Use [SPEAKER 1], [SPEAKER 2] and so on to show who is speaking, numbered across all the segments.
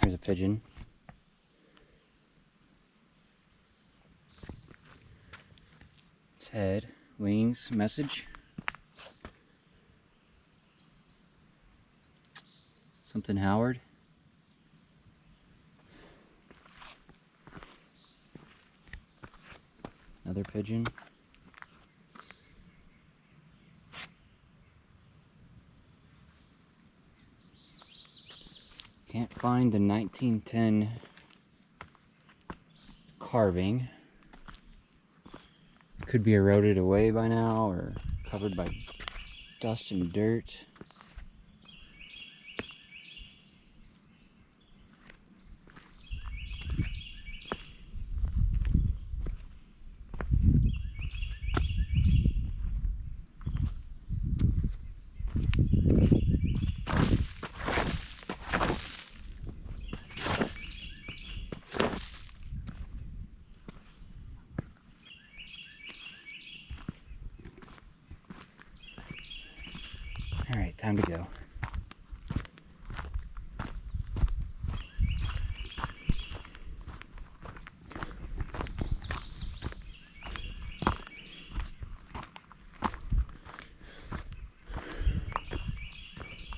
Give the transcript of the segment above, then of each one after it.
[SPEAKER 1] Here's a pigeon. Its head, wings, message. Something Howard. Another pigeon. Can't find the 1910 carving. Could be eroded away by now or covered by dust and dirt. All right, time to go.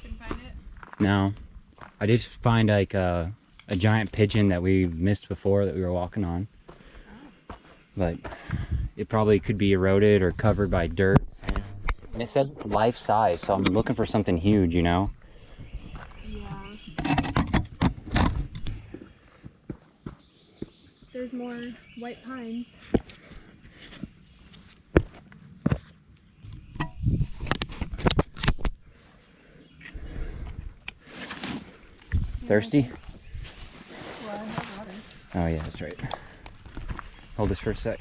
[SPEAKER 2] Couldn't find it?
[SPEAKER 1] No, I did find like a giant pigeon that we missed before that we were walking on. Oh. But it probably could be eroded or covered by dirt. And it said life size, so I'm looking for something huge, you know?
[SPEAKER 2] Yeah. There's more white pines.
[SPEAKER 1] Thirsty?
[SPEAKER 2] Well, I have water.
[SPEAKER 1] Oh yeah, that's right. Hold this for a sec.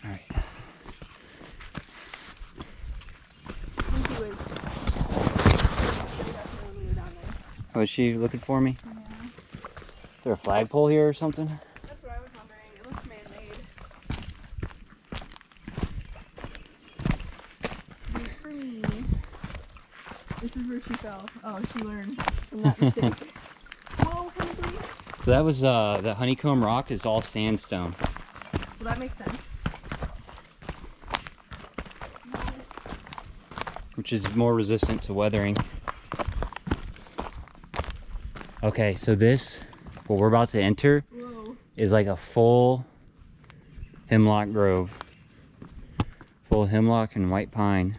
[SPEAKER 1] All right. Was she looking for me?
[SPEAKER 2] Yeah.
[SPEAKER 1] Is there a flagpole here or something?
[SPEAKER 2] That's what I was wondering. It looks man-made. Wait for me. This is where she fell. Oh, she learned from that mistake. Whoa, honey.
[SPEAKER 1] So that was the honeycomb rock is all sandstone.
[SPEAKER 2] Well, that makes sense.
[SPEAKER 1] Which is more resistant to weathering. Okay, so this, what we're about to enter,
[SPEAKER 2] Whoa.
[SPEAKER 1] is like a full hemlock grove. Full hemlock and white pine.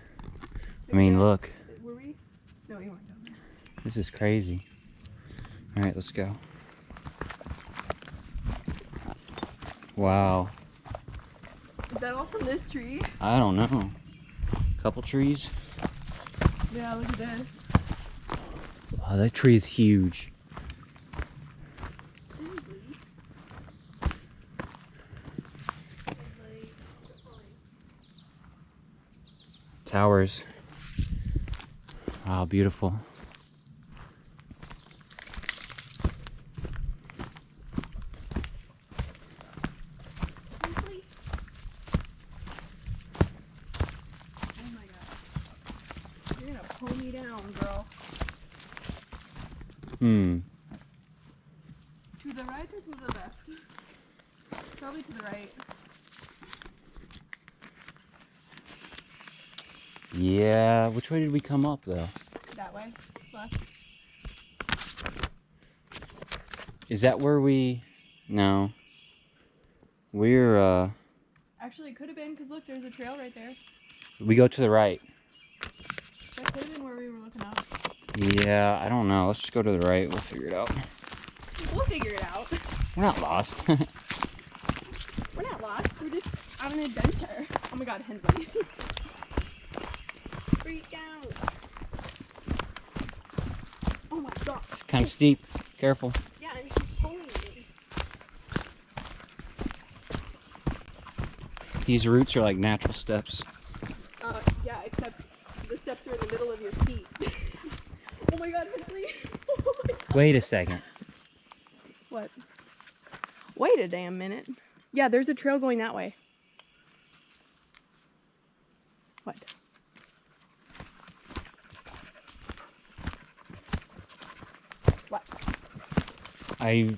[SPEAKER 1] I mean, look.
[SPEAKER 2] Were we? No, we weren't down there.
[SPEAKER 1] This is crazy. All right, let's go. Wow.
[SPEAKER 2] Is that all from this tree?
[SPEAKER 1] I don't know. Couple trees.
[SPEAKER 2] Yeah, look at this.
[SPEAKER 1] Oh, that tree is huge. Towers. Wow, beautiful.
[SPEAKER 2] Oh my god. You're gonna pull me down, girl. To the right or to the left? Probably to the right.
[SPEAKER 1] Yeah, which way did we come up though?
[SPEAKER 2] That way. Left.
[SPEAKER 1] Is that where we... No. We're,
[SPEAKER 2] Actually, it could have been, because look, there's a trail right there.
[SPEAKER 1] we go to the right.
[SPEAKER 2] That could have been where we were looking up.
[SPEAKER 1] Yeah, I don't know. Let's just go to the right. We'll figure it out.
[SPEAKER 2] We'll figure it out.
[SPEAKER 1] We're not lost.
[SPEAKER 2] We're not lost. We're just on an adventure. Oh my god, Hensley. Freak out. Oh my god.
[SPEAKER 1] It's kind of steep. Careful.
[SPEAKER 2] Yeah, and she's pulling me.
[SPEAKER 1] These roots are like natural steps.
[SPEAKER 2] Yeah, except the steps are in the middle of your feet. Oh my god, Hensley. Oh my god.
[SPEAKER 1] Wait a second.
[SPEAKER 2] What? Wait a damn minute. Yeah, there's a trail going that way. What? What?
[SPEAKER 1] Did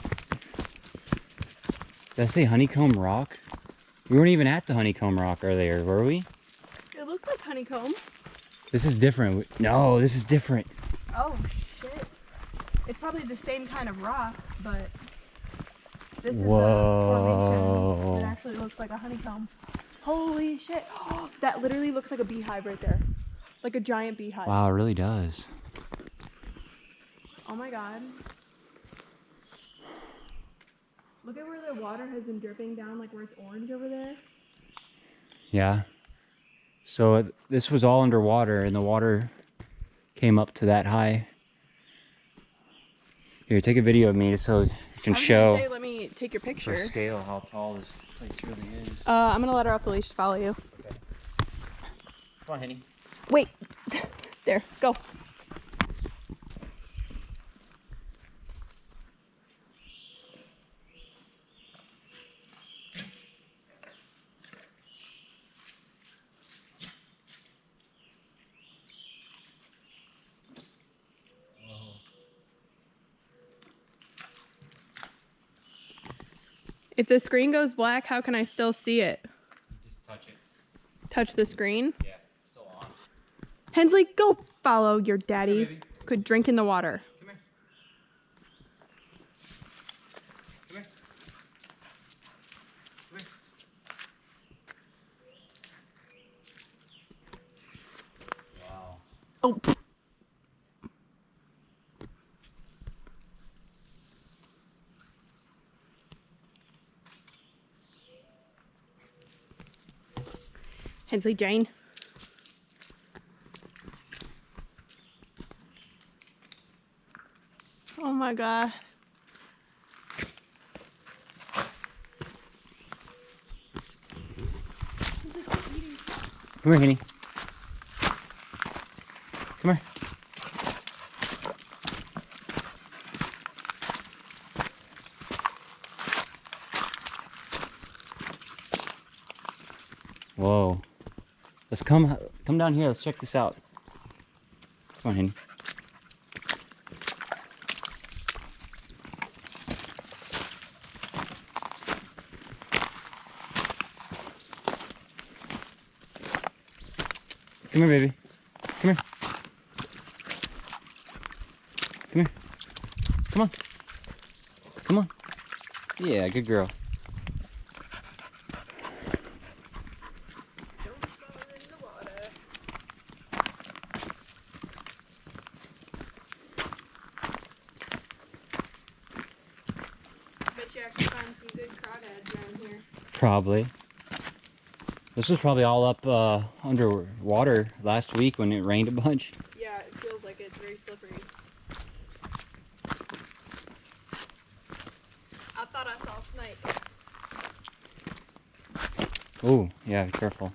[SPEAKER 1] I say honeycomb rock? We weren't even at the honeycomb rock earlier, were we?
[SPEAKER 2] It looked like honeycomb.
[SPEAKER 1] This is different. No, this is different.
[SPEAKER 2] Oh shit. It's probably the same kind of rock, but this is a formation that actually looks like a honeycomb. Holy shit. That literally looks like a beehive right there. Like a giant beehive.
[SPEAKER 1] Wow, it really does.
[SPEAKER 2] Oh my god. Look at where the water has been dripping down, like where it's orange over there.
[SPEAKER 1] Yeah. So this was all underwater and the water came up to that high. Here, take a video of me so you can show.
[SPEAKER 2] Say, let me take your picture.
[SPEAKER 1] For scale, how tall this place really is.
[SPEAKER 2] I'm gonna let her off the leash to follow you.
[SPEAKER 1] Okay. Come on, Henny.
[SPEAKER 2] Wait. There, go. If the screen goes black, how can I still see it?
[SPEAKER 1] Just touch it.
[SPEAKER 2] Touch the screen?
[SPEAKER 1] Yeah, it's still on.
[SPEAKER 2] Hensley, go follow your daddy. Could drink in the water.
[SPEAKER 1] Come here. Come here. Come here. Wow.
[SPEAKER 2] Oh. Hensley Jane. Oh my god.
[SPEAKER 1] Come here, Henny. Come here. Whoa. Let's come down here. Let's check this out. Come on, Henny. Come here, baby. Come here. Come here. Come on. Come on. Yeah, good girl.
[SPEAKER 2] Bet you actually find some good crawdads around here.
[SPEAKER 1] Probably. This was probably all up underwater last week when it rained a bunch.
[SPEAKER 2] Yeah, it feels like it's very slippery. I thought I saw a snake.
[SPEAKER 1] Oh, yeah, be careful.